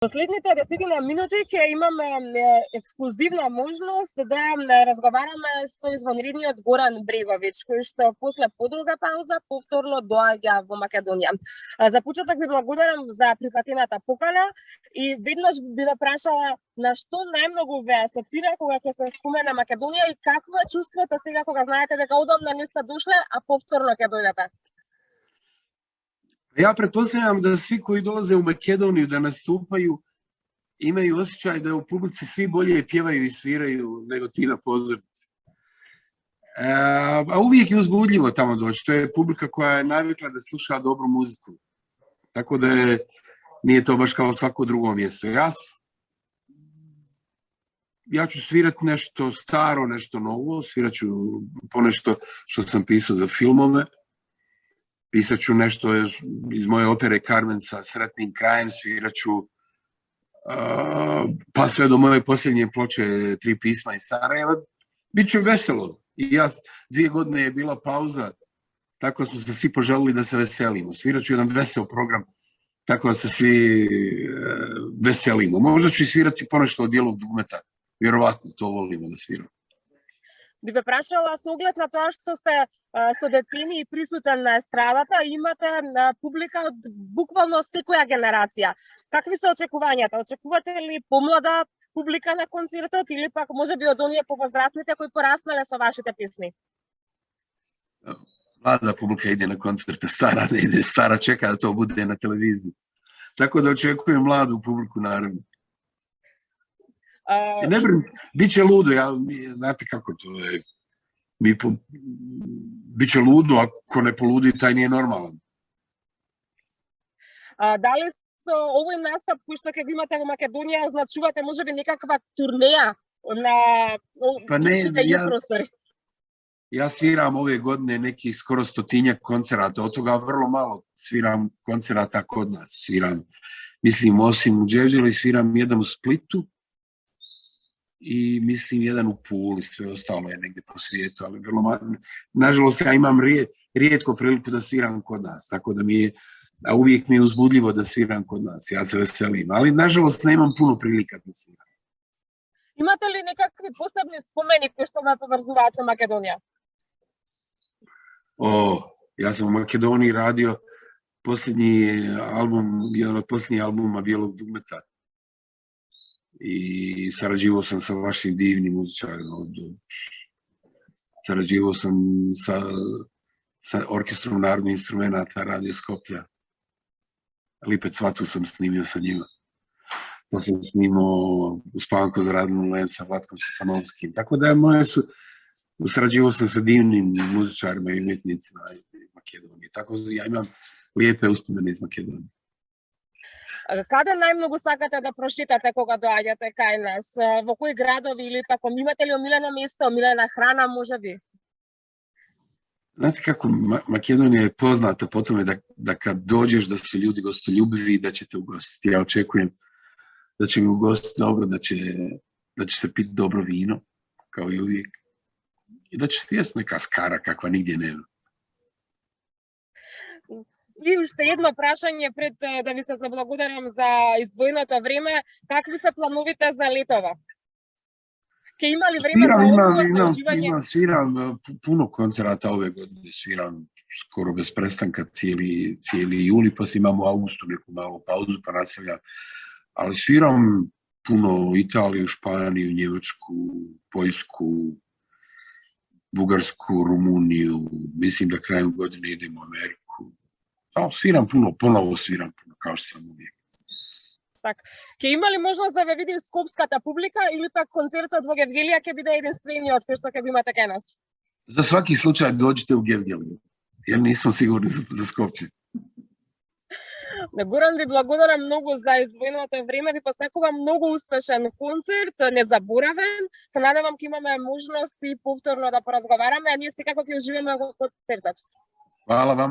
Последните 10 минути ќе имаме ексклузивна можност да разговараме со извонредниот Горан Бреговиќ, кој што после подолга пауза повторно доаѓа во Македонија. За почеток ви благодарам за прифатената покана и веднаш би ве прашала на што најмногу ве асоцира кога ќе се спомена Македонија и какво е чувството сега кога знаете дека одамна не сте дошле, а повторно ќе дојдете? Ja pretpostavljam da svi koji dolaze u Makedoniju da nastupaju imaju osjećaj da u publici svi bolje pjevaju i sviraju nego ti na pozornici. A uvijek je uzbudljivo tamo doći. To je publika koja je navikla da sluša dobru muziku. Tako da nije to baš kao svako drugo mjesto. Ja ću svirati nešto staro, nešto novo. Svirat ću ponešto što sam pisao za filmove. Pisat ću nešto iz moje opere Carmen sa Sretnim krajem, svirat ću pa sve do moje posljednje ploče 3 pisma iz Sarajeva. Biće veselo. I 2 godine je bila pauza, tako smo se svi poželili da se veselimo. Svirat ću jedan vesel program, tako da se svi veselimo. Možda ću i svirati ponešto od dijelog dugmeta. Vjerovatno to volimo da sviramo. Би ве прашала со оглед на тоа што сте со децени и присутен на естрадата, имате публика од буквално секоја генерација. Какви се очекувањата? Очекувате ли помлада публика на концертот или пак можеби од оние повозрастните кои пораснале со вашите песни? Mlada publika ide na koncerte, stara ne ide, stara čeka da to bude na televiziji. Tako da očekujem mladu publiku, naravno. Ne brim, bit će ludo, znate kako to je, bit će ludo, ako ne poludi, taj nije normalan. Da li со овој настап кој што ќе го имате во Македонија означувате можеби некаква турнеја на нашите простори? Ja sviram ove godine nekih skoro 100-tinjak koncerata, od toga vrlo malo sviram koncerata kod nas. Sviram, mislim, osim u Đevđeli, sviram jedan u Splitu, i mislim jedan u Puli, sve ostalo je negdje po svijetu, ali vrlo malo. Nažalost, ja imam rijetko priliku da sviram kod nas, tako da a uvijek mi je uzbudljivo da sviram kod nas, ja se veselim, ali nažalost nemam puno prilika da sviram. Imate li nekakvi posebni spomeni koji što me povezuvaат sa Makedonija? Ja sam u Makedoniji radio posljednji album, jedan od posljednjih albuma Bijelog dugmeta. I sarađivao sam sa vašim divnim muzičarima. Sarađivao sam sa Orkestrom narodnih instrumenata Radio Skoplja. Lipe Cvatu sam snimio sa njima. Pa sam snimao Uspavanko za Radnu Lem sa Vlatkom Stefanovskim. Tako da sarađivao sam sa divnim muzičarima i umjetnicima iz Makedonije. Tako da ja imam lijepe uspomene iz Makedonije. Каде најмногу сакате да прошетате кога доаѓате кај нас? Во кои градови или пак имате ли омилено место, омилена храна можеби? Znate kako, Makedonija je poznata po tome da kad dođeš da su ljudi gostoljubivi i da će te ugostiti. Ja očekujem da će mi ugostiti dobro, da će se piti dobro vino, kao i uvijek. I da će jesti neka skara kakva nigdje nema. И уште едно прашање пред да ви се заблагодарам за издвоеното време. Какви се плановите за летова? Ке има ли време за одмор, за уживање? Sviram puno koncerata ove godine. Sviram skoro bez prestanka cijeli juli, pa imamo u augustu neku malu pauzu, pa nastavljam. Ali sviram puno Italiju, Španiju, Njemačku, Poljsku, Bugarsku, Rumuniju. Mislim da krajem godine idemo u Ameriku. Sviram puno, ponovo sviram puno, kao što sam uvijek. Така, ќе има ли можност да ве види скопската публика или пак концертот во Гевгелија ќе биде единствениот кој што ќе го имате кај нас? За сваки случај доđite u Gevgeliju, jer nisam sigurni za Skopje. Горан, ви благодарам многу за издвоеното време, ви посакувам многу успешен концерт, незаборавен. Се надевам ќе имаме можност и повторно да поразговараме, а ние секако ќе уживаме во концертот. Hvala vama